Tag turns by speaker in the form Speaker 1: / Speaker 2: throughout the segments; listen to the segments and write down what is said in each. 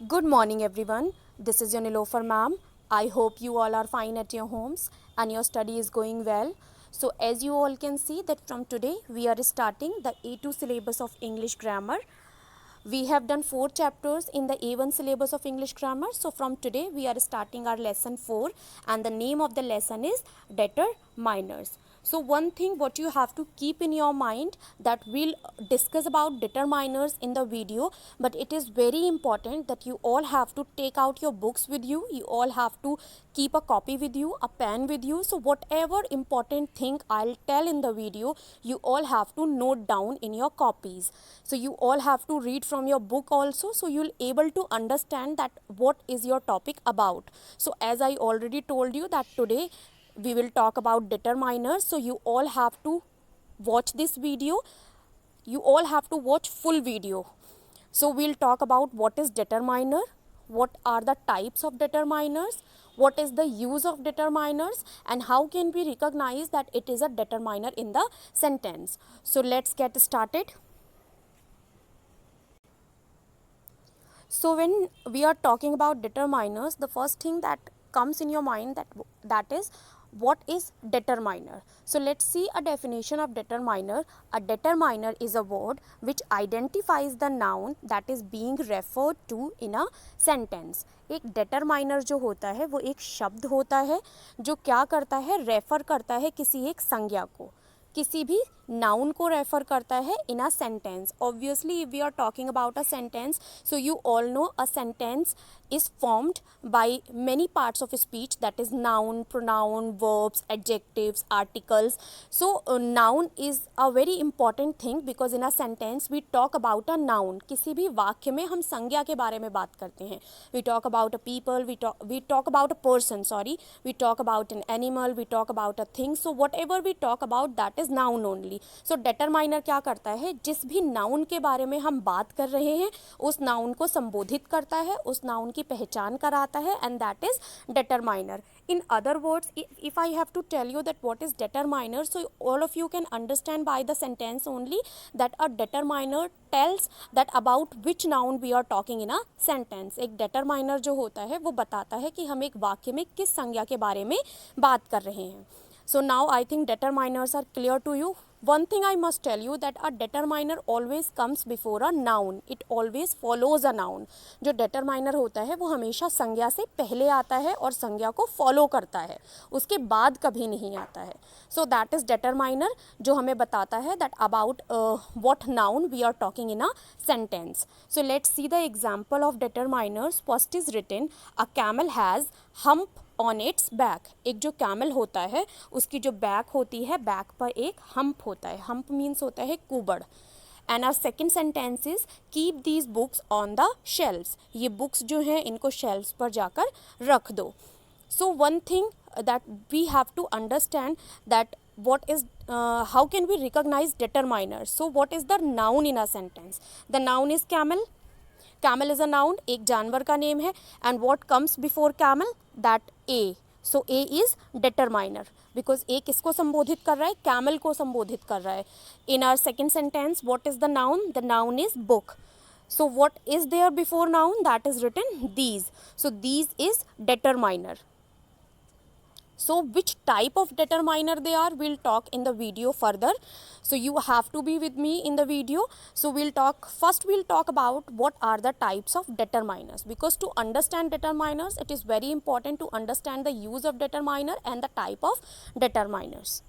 Speaker 1: Good morning, everyone. This is your Nilofer ma'am. I hope you all are fine at your homes and your study is going well. So, as you all can see that from today we are starting the A2 syllabus of English grammar. We have done 4 chapters in the A1 syllabus of English grammar. So, from today we are starting our lesson 4 and the name of the lesson is determiners. So one thing what you have to keep in your mind that we'll discuss about determiners in the video, but it is very important that you all have to take out your books with you. You all have to keep a copy with you, a pen with you. So whatever important thing I'll tell in the video, you all have to note down in your copies. So you all have to read from your book also, so you'll able to understand that what is your topic about. So as I already told you that today we will talk about determiners, so you all have to watch this video. You all have to watch full video. So we'll talk about what is determiner, what are the types of determiners, what is the use of determiners, and how can we recognize that it is a determiner in the sentence. So let's get started. So when we are talking about determiners, the first thing that comes in your mind that is what is determiner. So let's see a definition of determiner. A determiner is a word which identifies the noun that is being referred to in a sentence. एक determiner जो होता है वो एक शब्द होता है जो क्या करता है, रेफर करता है किसी एक संज्ञा को, किसी भी नाउन को रेफर करता है in a sentence. Obviously if we are talking about a sentence, so you all know a sentence is formed by many parts of speech, that is noun, pronoun, verbs, adjectives, articles. So noun is a very important thing because in a sentence we talk about a noun. किसी भी वाक्य में हम संज्ञा के बारे में बात करते हैं. We talk about a people, we talk about a person, sorry, we talk about an animal, we talk about a thing. So whatever we talk about that is noun only. So determiner क्या करता है, जिस भी noun के बारे में हम बात कर रहे हैं उस नाउन को संबोधित करता है, उस नाउन की पहचान कराता है, and that is determiner. In other words, if I have to tell you that what is determiner, so all of you can understand by the sentence only that a determiner tells that about which noun we are talking in a sentence. एक determiner जो होता है वो बताता है कि हम एक वाक्य में किस संज्ञा के बारे में बात कर रहे हैं. So now I think determiners are clear to you. One thing I must tell you that a determiner always comes before a noun. It always follows a noun. जो determiner होता है वो हमेशा संज्ञा से पहले आता है और संज्ञा को follow करता है, उसके बाद कभी नहीं आता है. So that is determiner जो हमें बताता है that about what noun we are talking in a sentence. So let's see the example of determiners. First is written, a camel has hump on it's back. एक जो camel होता है उसकी जो बैक होती है, बैक पर एक हम्प होता है. हम्प मीन्स होता है कुबड़. And our second sentence is keep these books on the shelves. ये बुक्स जो हैं इनको शेल्व्स पर जाकर रख दो. So one thing that we have to understand that what is how can we recognize determiner. So what is the noun in a sentence? The noun is camel. Camel is a noun, एक जानवर का name है. And what comes before camel? That A. So A is determiner because A किसको संबोधित कर रहा है, camel को संबोधित कर रहा है. In our second sentence, what is the noun? The noun is book. So what is there before noun? That is written these. So these is determiner. So which type of determiner they are, we'll talk in the video further. So you have to be with me in the video. So we'll talk about what are the types of determiners, because to understand determiners it is very important to understand the use of determiner and the type of determiners.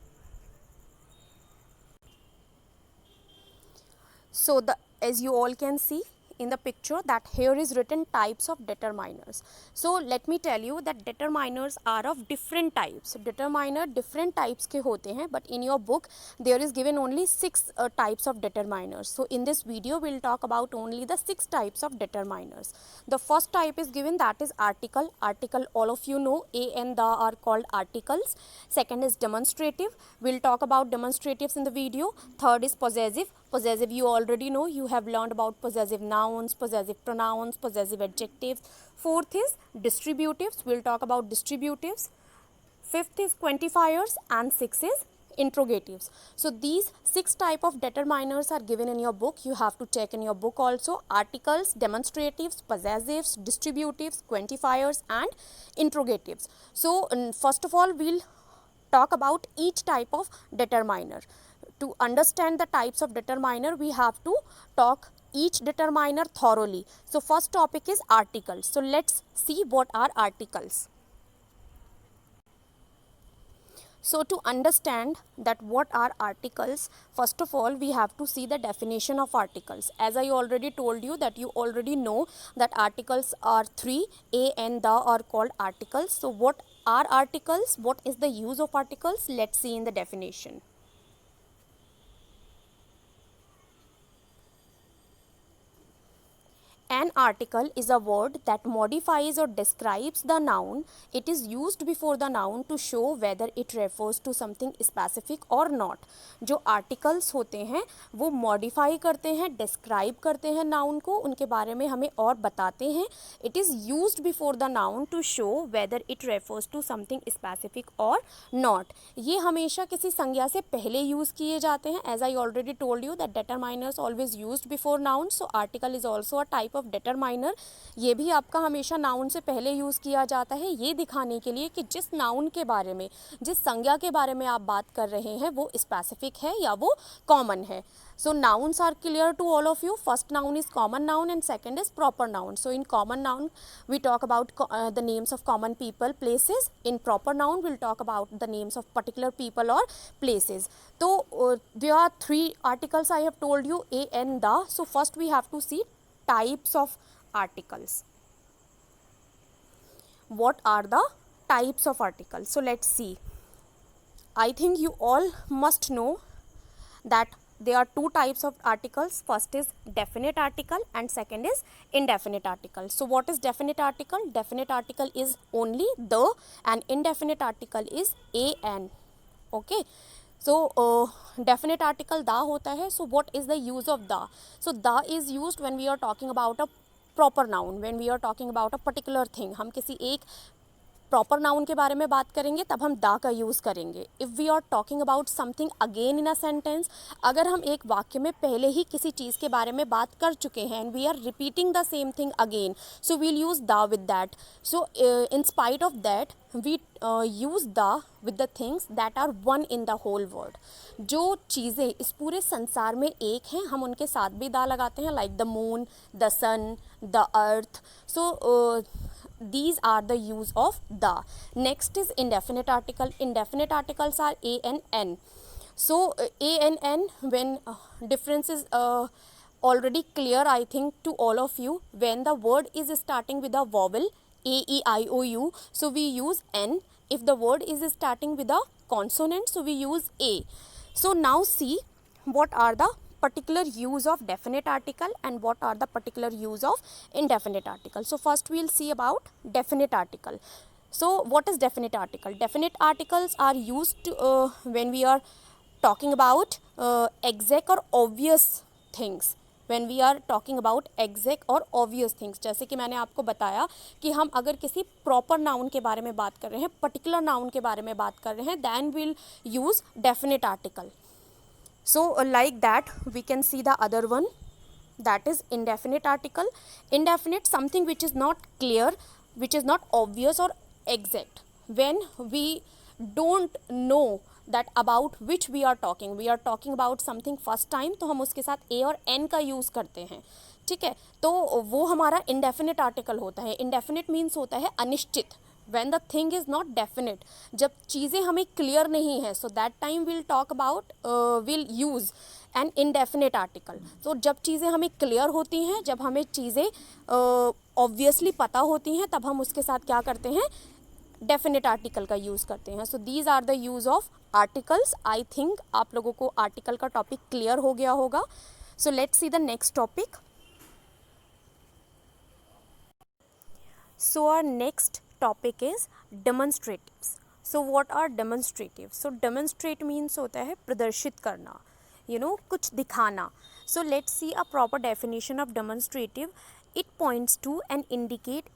Speaker 1: So as you all can see in the picture that here is written types of determiners. So let me tell you that determiners are of different types. Determiner different types के होते हैं, but in your book there is given only 6 types of determiners. So in this video we'll talk about only the 6 types of determiners. The first type is given, that is article. Article all of you know, a and the are called articles. Second is demonstrative. We'll talk about demonstratives in the video. Third is possessive. Possessive you already know, you have learned about possessive nouns, possessive pronouns, possessive adjectives. Fourth is distributives. We'll talk about distributives. Fifth is quantifiers and sixth is interrogatives. So these 6 type of determiners are given in your book. You have to check in your book also: articles, demonstratives, possessives, distributives, quantifiers and interrogatives. So first of all we'll talk about each type of determiner. To understand the types of determiner, we have to talk each determiner thoroughly. So first topic is articles. So let's see what are articles. So to understand that what are articles, first of all we have to see the definition of articles. As I already told you that you already know that articles are 3, a and the are called articles. So what are articles? What is the use of articles? Let's see in the definition. An article is a word that modifies or describes the noun. It is used before the noun to show whether it refers to something specific or not. जो articles होते हैं वो modify करते हैं, describe करते हैं noun को, उनके बारे में हमें और बताते हैं. It is used before the noun to show whether it refers to something specific or not. ये हमेशा किसी संज्ञा से पहले यूज़ किए जाते हैं. As I already told you that determiners always used before noun. So article is also a type of determiner. ये भी आपका हमेशा नाउन से पहले यूज़ किया जाता है, ये दिखाने के लिए कि जिस नाउन के बारे में, जिस संज्ञा के बारे में आप बात कर रहे हैं वो स्पेसिफिक है या वो कॉमन है. So nouns are clear to all of you. First noun is common noun and second is proper noun. So in common noun we talk about the names of common people, places. In proper noun we'll talk about the names of particular people or places. So there are 3 articles I have told you, a and the. So first we have to see types of articles. What are the types of articles? So let's see. I think you all must know that there are 2 types of articles. First is definite article and second is indefinite article. So what is definite article? Definite article is only the and indefinite article is a and. Okay. So definite article da hota hai. So what is the use of da? So da is used when we are talking about a proper noun, when we are talking about a particular thing. हम किसी एक proper noun के बारे में बात करेंगे तब हम दा का यूज़ करेंगे. If we are talking about something again in a sentence, अगर हम एक वाक्य में पहले ही किसी चीज़ के बारे में बात कर चुके हैं and we are repeating the same thing again, so we'll use the with that. So in spite of that we use the with the things that are one in the whole world. जो चीज़ें इस पूरे संसार में एक हैं हम उनके साथ भी दा लगाते हैं, like the moon, the sun, the earth. So these are the use of the. Next is indefinite article. Indefinite articles are a and n. So a and n, when difference is already clear I think to all of you. When the word is starting with a vowel a, e, I, o, u, so we use n. If the word is starting with a consonant, so we use a. So now see what are the particular use of definite article and what are the particular use of indefinite article. So first we will see about definite article. So what is definite article? Definite articles are used when we are talking about exact or obvious things. When we are talking about exact or obvious things, जैसे कि मैंने आपको बताया कि हम अगर किसी proper noun के बारे में बात कर रहे हैं, particular noun के बारे में बात कर रहे हैं, then we'll use definite article. So like that we can see the other one, that is indefinite article. Indefinite, something which is not clear, which is not obvious or exact. When we don't know that about which we are talking about something first time, तो हम उसके साथ a और n का use करते हैं. ठीक है, तो वो हमारा indefinite article होता है. Indefinite means होता है अनिश्चित. When the thing is not definite, जब चीज़ें हमें क्लियर नहीं है, so that time we'll talk about we'll use an indefinite article. So जब चीज़ें हमें क्लियर होती हैं, जब हमें चीज़ें obviously पता होती हैं, तब हम उसके साथ क्या करते हैं, डेफिनेट आर्टिकल का यूज़ करते हैं. So these are the use of articles. I think आप लोगों को आर्टिकल का टॉपिक क्लियर हो गया होगा. So let's see the next topic. So our next topic is demonstratives. So what are demonstratives? So demonstrate means होता है प्रदर्शित करना, कुछ दिखाना. So let's see a proper definition of demonstrative. It points to and indicate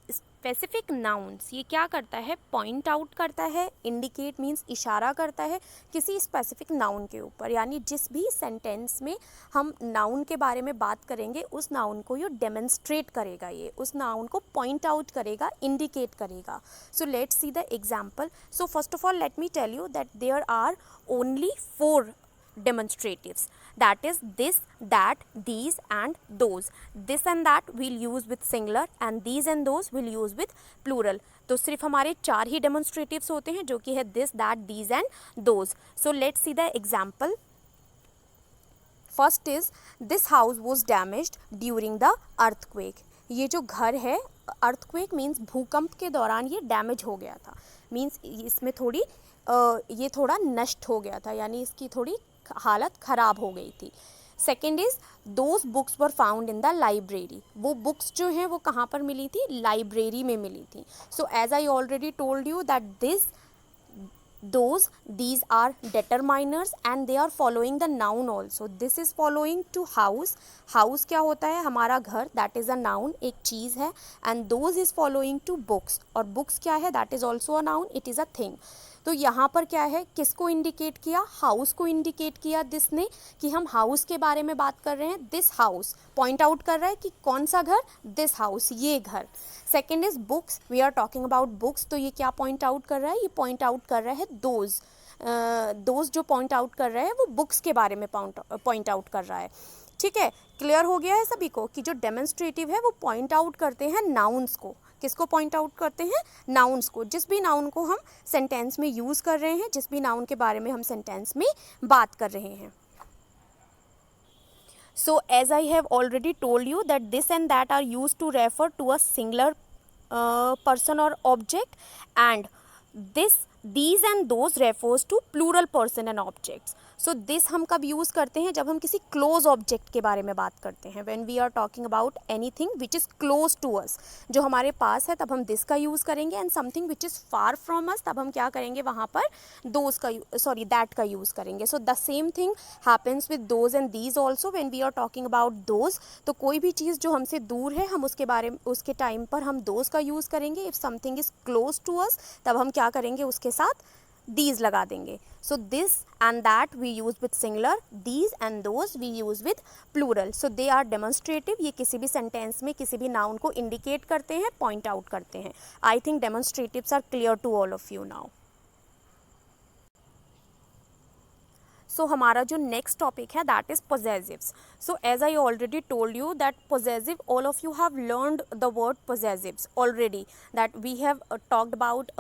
Speaker 1: specific nouns ये क्या करता है, पॉइंट आउट करता है, इंडिकेट मीन्स इशारा करता है किसी स्पेसिफिक नाउन के ऊपर, यानी जिस भी सेंटेंस में हम नाउन के बारे में बात करेंगे उस नाउन को ये डेमोन्स्ट्रेट करेगा, ये उस नाउन को पॉइंट आउट करेगा, इंडिकेट करेगा. So let's see the example. So first of all let me tell you that there are only 4 demonstratives, that is this, that, these and those. This and that we'll use with singular and these and those we'll use with plural. तो सिर्फ हमारे 4 ही demonstratives होते हैं जो कि है this, that, these and those. So let's see the example. First is this house was damaged during the earthquake. ये जो घर है, earthquake means भूकंप के दौरान ये डैमेज हो गया था, मीन्स इसमें थोड़ी ये थोड़ा नष्ट हो गया था, यानी इसकी थोड़ी हालत ख़राब हो गई थी. Second is those books were found in the library. वो बुक्स जो हैं वो कहाँ पर मिली थी, लाइब्रेरी में मिली थी. So as I already told you that this, those, these are determiners and they are following the noun also. This is following to house. House क्या होता है, हमारा घर, that is a noun, एक चीज़ है. And those is following to books, और books क्या है, that is also a noun, it is a thing. तो यहाँ पर क्या है, किसको इंडिकेट किया, हाउस को इंडिकेट किया दिस ने, कि हम हाउस के बारे में बात कर रहे हैं. दिस हाउस पॉइंट आउट कर रहा है कि कौन सा घर, दिस हाउस, ये घर. Second is books, we are talking about books, तो ये क्या पॉइंट आउट कर रहा है, ये पॉइंट आउट कर रहा है दोज. दोज जो पॉइंट आउट कर रहा है वो बुक्स के बारे में पॉइंट आउट कर रहा है. ठीक है, क्लियर हो गया है सभी को कि जो डेमोन्स्ट्रेटिव है वो पॉइंट आउट करते हैं नाउन्स को. किसको पॉइंट आउट करते हैं, नाउन्स को. जिस भी नाउन को हम सेंटेंस में यूज़ कर रहे हैं, जिस भी नाउन के बारे में हम सेंटेंस में बात कर रहे हैं. So as I have already told you that this and that are used to refer to a singular person or object, and this, these and those refers to plural person and objects. So this हम कब use करते हैं, जब हम किसी close object के बारे में बात करते हैं. When we are talking about anything which is close to us, जो हमारे पास है, तब हम this का यूज़ करेंगे. And something which is far from us, तब हम क्या करेंगे, वहाँ पर those का that का यूज़ करेंगे. So the same thing happens with those and these also when we are talking about those. तो कोई भी चीज़ जो हमसे दूर है, हम उसके बारे में, उसके टाइम पर हम those का यूज़ करेंगे. If something is close to us, तब हम क्या करेंगे, उसके साथ these लगा देंगे. So this and that we use with singular, these and those we use with plural. So they are demonstrative. ये किसी भी sentence में किसी भी noun को indicate करते हैं, point out करते हैं. I think demonstratives are clear to all of you now. So हमारा जो next topic है that is possessives. So as I already told you that possessive, all of you have learned the word possessives already, that we have talked about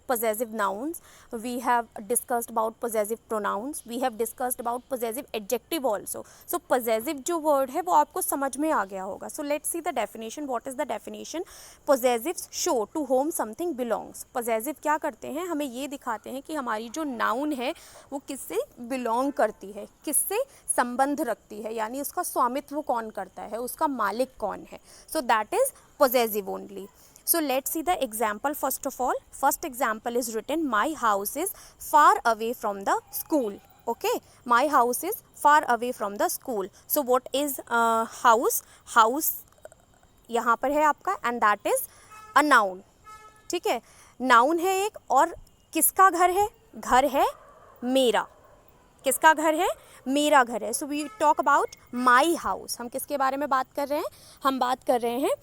Speaker 1: possessive nouns, we have discussed about possessive pronouns, we have discussed about possessive adjective also. So possessive जो word है वो आपको समझ में आ गया होगा. So let's see the definition. What is the definition? Possessives show to whom something belongs. Possessive क्या करते हैं, हमें ये दिखाते हैं कि हमारी जो noun है वो किससे belong करती है, किससे संबंध रखती है, यानी उसका स्वामित्व कौन करता है, उसका मालिक कौन है. So that is possessive only. So let's see the example. First of all, first example is written, my house is far away from the school. Okay, my house is far away from the school. So what is house? House यहाँ पर है आपका, and that is a noun. ठीक है, noun है एक, और किसका घर है, घर है मेरा. किसका घर है, मेरा घर है. So we talk about my house. हम किसके बारे में बात कर रहे हैं, हम बात कर रहे हैं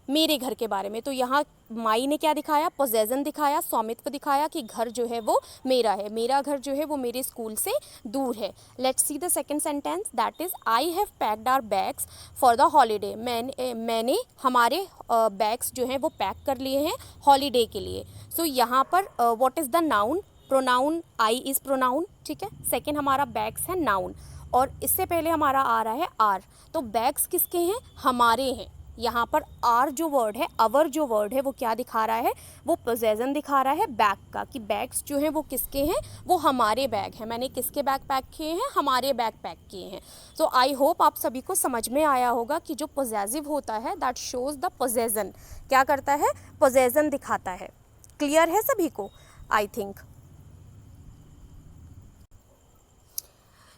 Speaker 1: मेरे घर के बारे में. तो यहाँ माई ने क्या दिखाया, पोजेसन दिखाया, स्वामित्व दिखाया कि घर जो है वो मेरा है, मेरा घर जो है वो मेरे स्कूल से दूर है. Let's see the second sentence, that is I have packed our bags for the holiday. मैंने हमारे बैग्स जो हैं वो पैक कर लिए हैं हॉलीडे के लिए. सो यहाँ पर what is the noun, pronoun I is pronoun. ठीक है, सेकेंड हमारा बैग्स है नाउन, और इससे पहले हमारा आ रहा है आर. तो बैग्स किसके हैं, हमारे हैं. यहाँ पर आर जो वर्ड है, अवर जो वर्ड है, वो क्या दिखा रहा है, वो पोजेसन दिखा रहा है बैग का, कि बैग्स जो हैं वो किसके हैं, वो हमारे बैग हैं. मैंने किसके बैग पैक किए हैं, हमारे बैग पैक किए हैं. सो आई होप आप सभी को समझ में आया होगा कि जो पोजेसिव होता है दैट शोज़ द पोजेसन. क्या करता है, पोजेसन दिखाता है. क्लियर है सभी को, I think.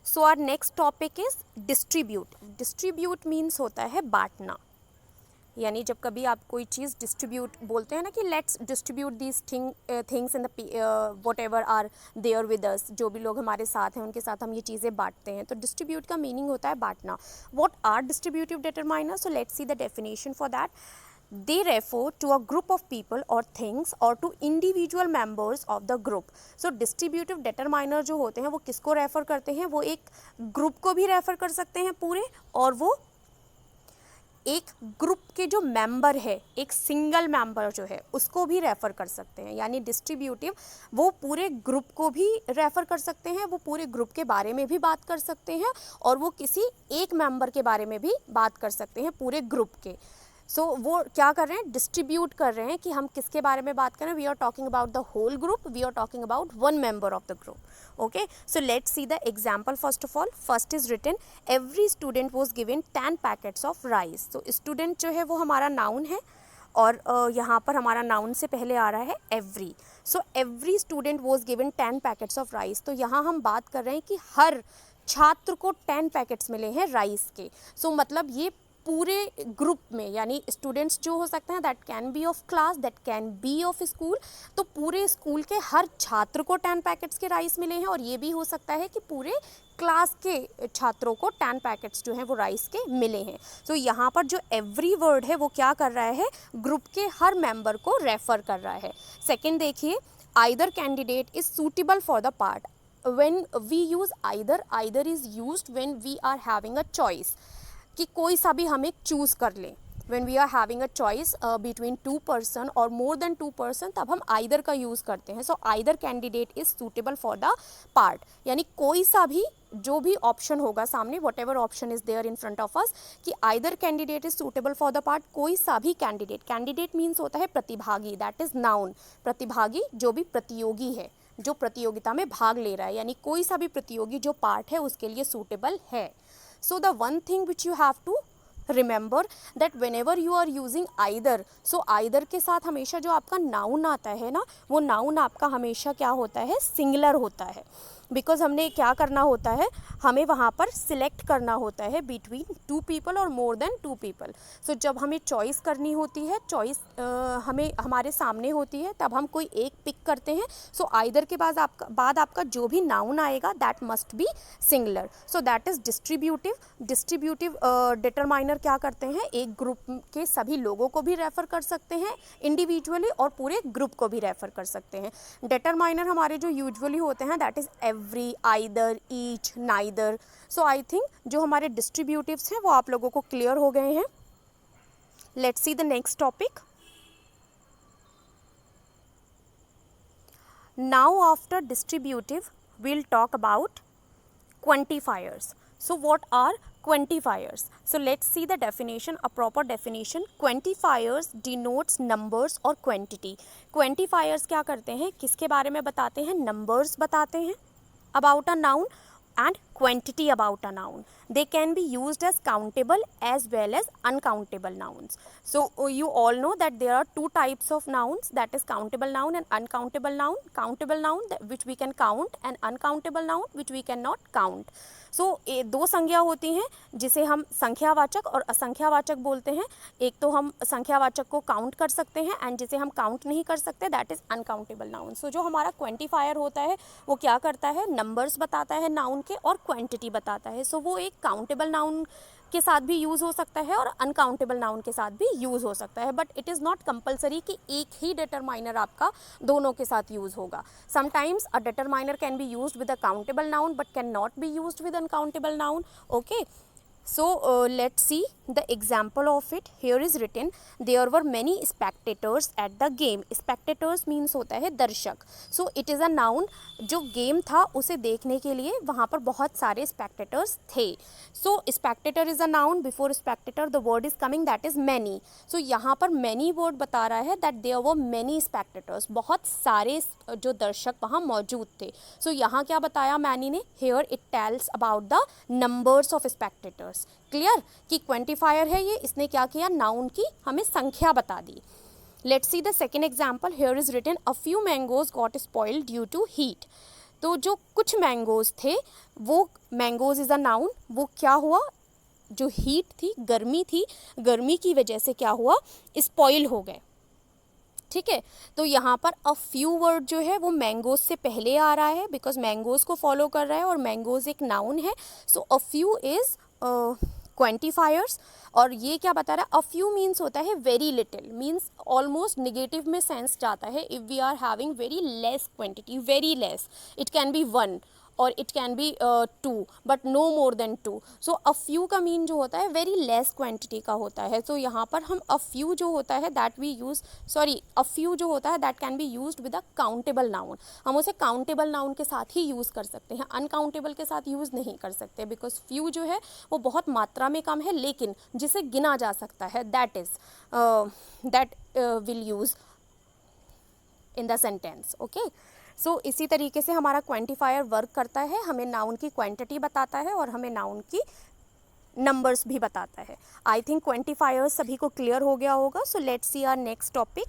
Speaker 1: So our next topic is distribute. Distribute means होता है बांटना, यानी जब कभी आप कोई चीज़ डिस्ट्रीब्यूट बोलते हैं ना कि let's distribute these things in the whatever are there with us, जो भी लोग हमारे साथ हैं उनके साथ हम ये चीज़ें बांटते हैं, तो डिस्ट्रीब्यूट का मीनिंग होता है बांटना. What are distributive determiner? So let's see the definition for that. They refer to a group of people or things or to individual members of the group. So distributive determiner जो होते हैं वो किसको refer करते हैं? वो एक group को भी रेफर कर सकते हैं पूरे, और वो एक ग्रुप के जो मेंबर है, एक सिंगल मेंबर जो है उसको भी रेफ़र कर सकते हैं. यानी डिस्ट्रीब्यूटिव वो पूरे ग्रुप को भी रेफ़र कर सकते हैं, वो पूरे ग्रुप के बारे में भी बात कर सकते हैं, और वो किसी एक मेंबर के बारे में भी बात कर सकते हैं पूरे ग्रुप के. सो वो क्या कर रहे हैं? डिस्ट्रीब्यूट कर रहे हैं कि हम किसके बारे में बात करें. We are talking about the whole group, we are talking about one member of the group. Okay, so let's see the example. First of all, first is written every student was given 10 packets of rice. तो student जो है वो हमारा noun है, और यहाँ पर हमारा नाउन से पहले आ रहा है every. So every student was given 10 packets of rice. तो यहाँ हम बात कर रहे हैं कि हर छात्र को 10 पैकेट्स मिले हैं राइस के. सो मतलब ये पूरे ग्रुप में, यानी स्टूडेंट्स जो हो सकते हैं that can B of class, that can B of school, तो पूरे स्कूल के हर छात्र को 10 पैकेट्स के राइस मिले हैं. और ये भी हो सकता है कि पूरे क्लास के छात्रों को 10 पैकेट्स जो हैं वो राइस के मिले हैं. तो यहाँ पर जो एवरी वर्ड है वो क्या कर रहा है? ग्रुप के हर मेंबर को रेफर कर रहा है. सेकेंड देखिए, either candidate is suitable for the part. When we use either, either is used when we are having a choice, कि कोई सा भी हम एक चूज़ कर लें. When we are having a choice between 2 person or more than 2 person, तब हम either का यूज़ करते हैं. So either candidate is suitable for the part. यानी कोई सा भी, जो भी ऑप्शन होगा सामने, whatever option is there in front of us, कि either candidate is suitable for the part, कोई सा भी कैंडिडेट. कैंडिडेट मीन्स होता है प्रतिभागी, दैट इज नाउन. प्रतिभागी जो भी प्रतियोगी है, जो प्रतियोगिता में भाग ले रहा है, यानी कोई सा भी प्रतियोगी जो पार्ट है उसके लिए सूटेबल है. So the one thing which you have to remember that whenever you are using either, so either के साथ हमेशा जो आपका नाउन आता है ना, वो नाउन आपका हमेशा क्या होता है? सिंगुलर होता है. बिकॉज हमने क्या करना होता है? हमें वहाँ पर सिलेक्ट करना होता है बिटवीन 2 पीपल और मोर देन 2 पीपल. सो जब हमें चॉइस करनी होती है, चॉइस हमें हमारे सामने होती है, तब हम कोई एक पिक करते हैं. सो आइदर के बाद आपका जो भी नाउन आएगा that must be singular. So that is distributive. Distributive determiner क्या करते हैं? एक ग्रुप के सभी लोगों को भी रेफ़र कर सकते हैं इंडिविजुअली, और पूरे ग्रुप को भी रेफ़र कर सकते हैं. डिटरमाइनर हमारे जो यूजुअली होते हैं that is every, either, each, neither. So I think जो हमारे डिस्ट्रीब्यूटिव्स हैं वो आप लोगों को क्लियर हो गए हैं. Let's see the next topic. Now after distributive we'll talk about quantifiers. So what are quantifiers? So let's see the definition, a proper definition. Quantifiers denotes numbers or quantity. Quantifiers क्या करते हैं? किसके बारे में बताते हैं? Numbers बताते हैं about a noun and quantity about a noun. They can be used as countable as well as uncountable nouns. So you all know that there are 2 types of nouns, that is countable noun and uncountable noun. Countable noun which we can count and uncountable noun which we cannot count. सो दो संज्ञा होती हैं जिसे हम संख्यावाचक और असंख्यावाचक बोलते हैं. एक तो हम संख्यावाचक को काउंट कर सकते हैं एंड जिसे हम काउंट नहीं कर सकते दैट इज़ अनकाउंटेबल नाउन. सो जो हमारा क्वांटिफायर होता है वो क्या करता है? नंबर्स बताता है नाउन के और क्वांटिटी बताता है. सो वो एक काउंटेबल नाउन के साथ भी यूज़ हो सकता है और अनकाउंटेबल नाउन के साथ भी यूज़ हो सकता है. But it is not compulsory कि एक ही डिटरमाइनर आपका दोनों के साथ यूज़ होगा. Sometimes a determiner can be used with a countable noun but can not be used with uncountable noun. Okay, so let's see the example of it. Here is written there were many spectators at the game. Spectators means होता है दर्शक. So it is a noun. जो game था उसे देखने के लिए वहाँ पर बहुत सारे spectators थे. So spectator is a noun. Before spectator the word is coming that is many. So यहाँ पर many word बता रहा है that there were many spectators. बहुत सारे जो दर्शक वहाँ मौजूद थे. So यहाँ क्या बताया मैनी ने? Here it tells about the numbers of spectators. Clear कि क्वांटिफायर है ये, इसने क्या किया? नाउन की हमें संख्या बता दी. Let's see the second example. Here is written a few mangoes got spoiled due to heat. तो जो कुछ मैंगोज थे, वो मैंगोज इज अ नाउन, वो क्या हुआ? जो हीट थी, गर्मी थी, गर्मी की वजह से क्या हुआ, स्पॉइल हो गए। ठीक है, तो यहाँ पर अ फ्यू वर्ड जो है वो मैंगोज से पहले आ रहा है बिकॉज मैंगोज को फॉलो कर रहा है और मैंगोज एक नाउन है। सो अ फ्यू इज क्वांटिफायर्स। और ये क्या बता रहा है, अ फ्यू मीन्स होता है very little, means almost negative में सेंस जाता है। If we are having very less quantity, very less, it can be one और it can be two but no more than two. So a few का mean जो होता है very less quantity का होता है। तो यहाँ पर हम अ फ्यू जो होता है that we use, sorry a few जो होता है that can be used with a countable noun. हम उसे काउंटेबल नाउन के साथ ही यूज़ कर सकते हैं, अनकाउंटेबल के साथ यूज़ नहीं कर सकते बिकॉज फ्यू जो है वो बहुत मात्रा में कम है लेकिन जिसे गिना जा सकता है, that is that will use in the sentence. Okay, so इसी तरीके से हमारा क्वांटिफायर वर्क करता है, हमें नाउन की क्वांटिटी बताता है और हमें नाउन की नंबर्स भी बताता है। आई थिंक क्वांटिफायर्स सभी को क्लियर हो गया होगा। So let's see our next topic.